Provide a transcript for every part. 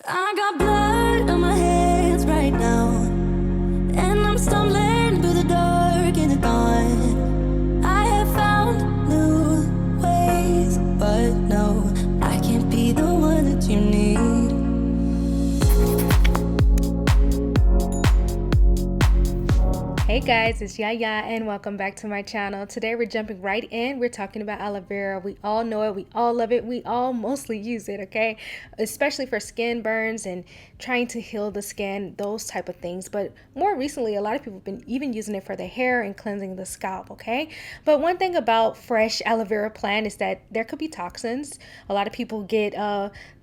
I got blood on my hands right now, and I'm stumbling through the dark in the dawn. I have found new ways, but no, I can't be the one that you need. Hey guys, it's Yaya and welcome back to my channel. Today we're jumping right in. We're talking about aloe vera. We all know it, we all love it, we all mostly use it, okay? Especially for skin burns and trying to heal the skin, those type of things. But more recently, a lot of people have been even using it for the hair and cleansing the scalp, okay? But one thing about fresh aloe vera plant is that there could be toxins. A lot of people get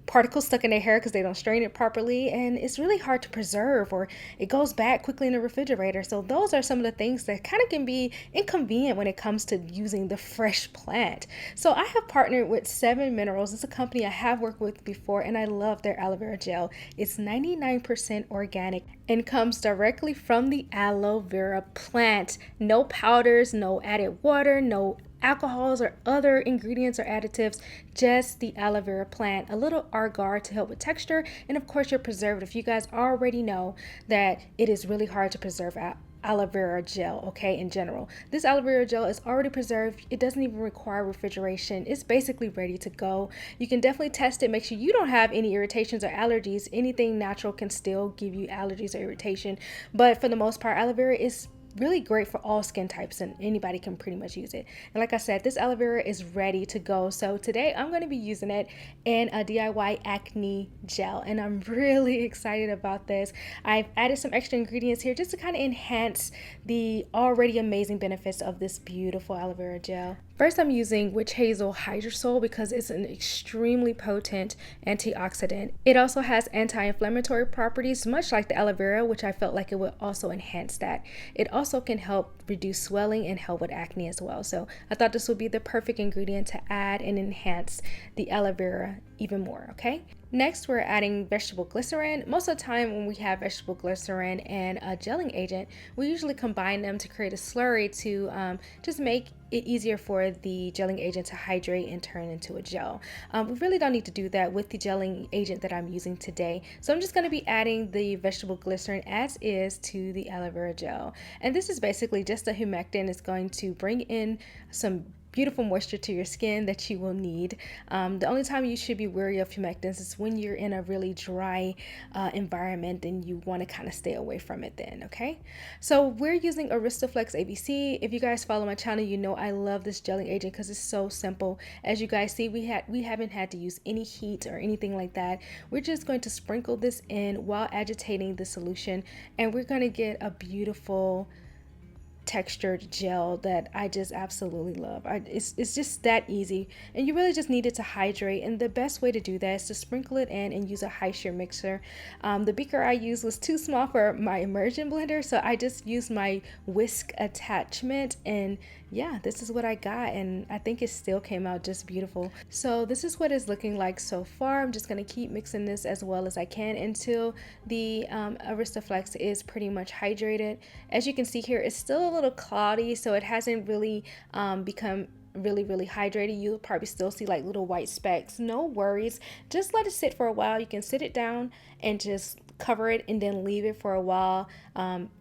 particles stuck in their hair because they don't strain it properly, and it's really hard to preserve, or it goes bad quickly in the refrigerator. So those are some of the things that kind of can be inconvenient when it comes to using the fresh plant. So I have partnered with 7 Minerals. It's a company I have worked with before, and I love their aloe vera gel. It's 99% organic and comes directly from the aloe vera plant. No powders, no added water, no alcohols or other ingredients or additives, just the aloe vera plant, a little agar to help with texture, and of course your preservative. You guys already know that it is really hard to preserve aloe vera gel, okay, in general. This aloe vera gel is already preserved. It doesn't even require refrigeration. It's basically ready to go. You can definitely test it. Make sure you don't have any irritations or allergies. Anything natural can still give you allergies or irritation, but for the most part, aloe vera is really great for all skin types, and anybody can pretty much use it. And like I said, this aloe vera is ready to go. So today I'm going to be using it in a DIY acne gel, and I'm really excited about this. I've added some extra ingredients here just to kind of enhance the already amazing benefits of this beautiful aloe vera gel. First, I'm using witch hazel hydrosol because it's an extremely potent antioxidant. It also has anti-inflammatory properties, much like the aloe vera, which I felt like it would also enhance that. It also can help reduce swelling and help with acne as well. So I thought this would be the perfect ingredient to add and enhance the aloe vera even more, okay? Next, we're adding vegetable glycerin. Most of the time when we have vegetable glycerin and a gelling agent, we usually combine them to create a slurry to just make it easier for the gelling agent to hydrate and turn into a gel. We really don't need to do that with the gelling agent that I'm using today. So I'm just going to be adding the vegetable glycerin as is to the aloe vera gel. And this is basically just a humectant. It's going to bring in some beautiful moisture to your skin that you will need. The only time you should be wary of humectants is when you're in a really dry environment and you want to kind of stay away from it then, okay? So we're using Aristoflex AVC. If you guys follow my channel, you know I love this gelling agent because it's so simple. As you guys see, we haven't had to use any heat or anything like that. We're just going to sprinkle this in while agitating the solution, and we're going to get a beautiful textured gel that I just absolutely love. It's just that easy, and you really just need it to hydrate, and the best way to do that is to sprinkle it in and use a high shear mixer. The beaker I used was too small for my immersion blender, so I just used my whisk attachment, and yeah, this is what I got, and I think it still came out just beautiful. So this is what it's looking like so far. I'm just going to keep mixing this as well as I can until the Aristoflex is pretty much hydrated. As you can see here, it's still a little cloudy, so it hasn't really become really hydrated. You'll probably still see like little white specks. No worries, just let it sit for a while. You can sit it down and just cover it and then leave it for a while,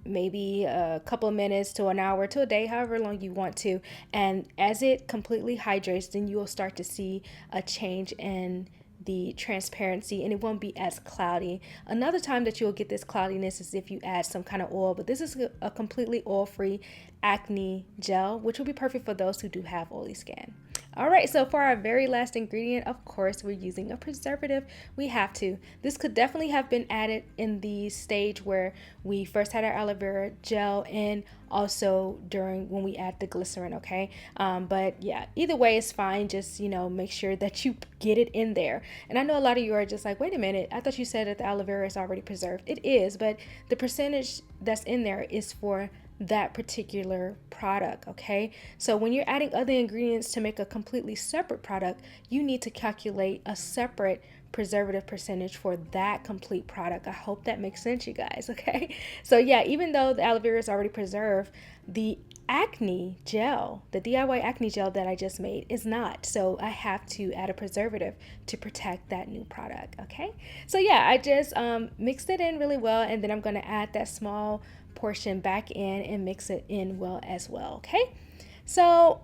maybe a couple of minutes to an hour to a day, however long you want to. And as it completely hydrates, then you will start to see a change in the transparency, and it won't be as cloudy. Another time that you'll get this cloudiness is if you add some kind of oil, but this is a completely oil-free acne gel, which will be perfect for those who do have oily skin. All right, so for our very last ingredient, of course, we're using a preservative. We have to. This could definitely have been added in the stage where we first had our aloe vera gel, and also during when we add the glycerin, okay? But yeah, either way is fine. Just, you know, make sure that you get it in there. And I know a lot of you are just like, wait a minute, I thought you said that the aloe vera is already preserved. It is, but the percentage that's in there is for that particular product, okay? So when you're adding other ingredients to make a completely separate product, you need to calculate a separate preservative percentage for that complete product. I hope that makes sense, you guys, okay? So yeah, even though the aloe vera is already preserved, the acne gel, the DIY acne gel that I just made, is not. So I have to add a preservative to protect that new product. Okay, so yeah, I just mixed it in really well, and then I'm going to add that small portion back in and mix it in well as well. Okay, so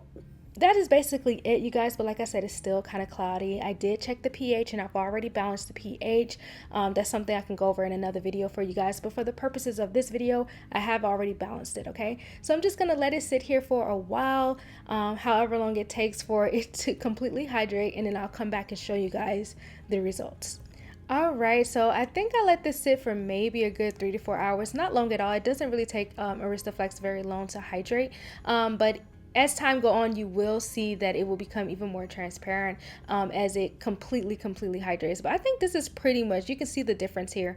that is basically it, you guys. But like I said, it's still kind of cloudy. I did check the pH and I've already balanced the pH. That's something I can go over in another video for you guys, but for the purposes of this video, I have already balanced it. Okay, so I'm just gonna let it sit here for a while, however long it takes for it to completely hydrate, and then I'll come back and show you guys the results. All right, so I think I let this sit for maybe a good 3 to 4 hours, not long at all. It doesn't really take Aristoflex very long to hydrate, but as time go on, you will see that it will become even more transparent as it completely hydrates. But I think this is pretty much, you can see the difference here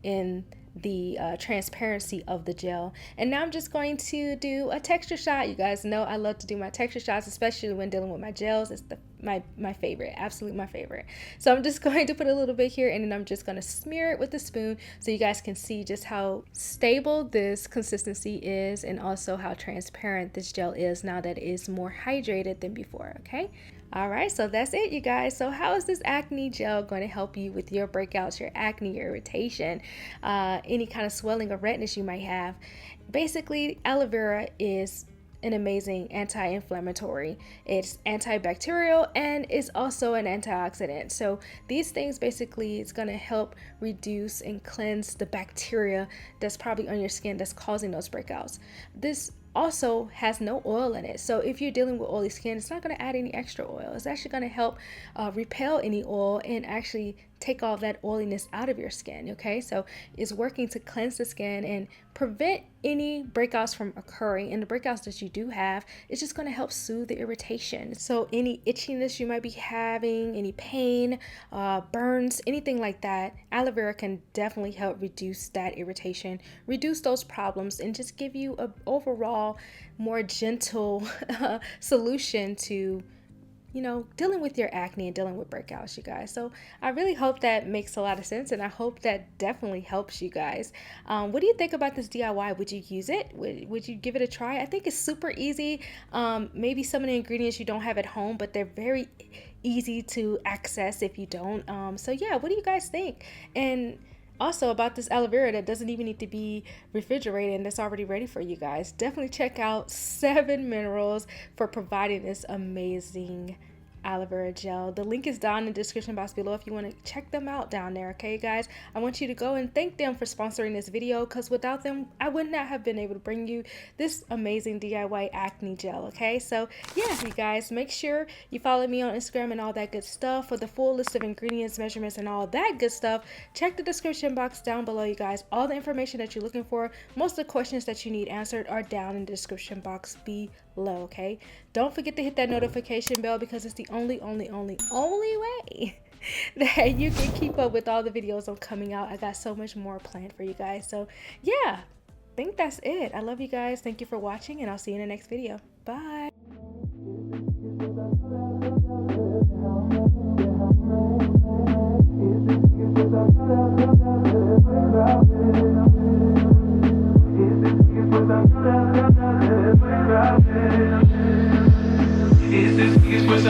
in the transparency of the gel. And now I'm just going to do a texture shot. You guys know I love to do my texture shots, especially when dealing with my gels. It's my favorite, absolutely my favorite. So I'm just going to put a little bit here, and then I'm just going to smear it with a spoon so you guys can see just how stable this consistency is, and also how transparent this gel is now that it is more hydrated than before. Okay, all right, so that's it, you guys. So how is this acne gel going to help you with your breakouts, your acne, your irritation, any kind of swelling or redness you might have? Basically, aloe vera is an amazing anti-inflammatory. It's antibacterial and it's also an antioxidant. So these things basically, it's going to help reduce and cleanse the bacteria that's probably on your skin that's causing those breakouts. This also has no oil in it, so if you're dealing with oily skin, it's not going to add any extra oil. It's actually going to help repel any oil and actually take all that oiliness out of your skin. Okay, so it's working to cleanse the skin and prevent any breakouts from occurring, and the breakouts that you do have, it's just going to help soothe the irritation. So any itchiness you might be having, any pain, burns, anything like that, aloe vera can definitely help reduce that irritation, reduce those problems, and just give you an overall more gentle solution to, you know, dealing with your acne and dealing with breakouts, you guys. So I really hope that makes a lot of sense, and I hope that definitely helps you guys. What do you think about this DIY? Would you use it? Would you give it a try? I think it's super easy. Maybe some of the ingredients you don't have at home, but they're very easy to access if you don't. So yeah, what do you guys think? And also about this aloe vera that doesn't even need to be refrigerated and that's already ready for you guys. Definitely check out 7 Minerals for providing this amazing aloe vera gel. The link is down in the description box below if you want to check them out down there. Okay, guys, I want you to go and thank them for sponsoring this video, because without them I would not have been able to bring you this amazing DIY acne gel. Okay, so yeah, you guys, make sure you follow me on Instagram and all that good stuff for the full list of ingredients, measurements, and all that good stuff. Check the description box down below, you guys. All the information that you're looking for, most of the questions that you need answered, are down in the description box below. Okay, don't forget to hit that notification bell, because it's the only way that you can keep up with all the videos I'm coming out. I got so much more planned for you guys. So yeah, I think that's it. I love you guys. Thank you for watching, and I'll see you in the next video. Bye. Is this was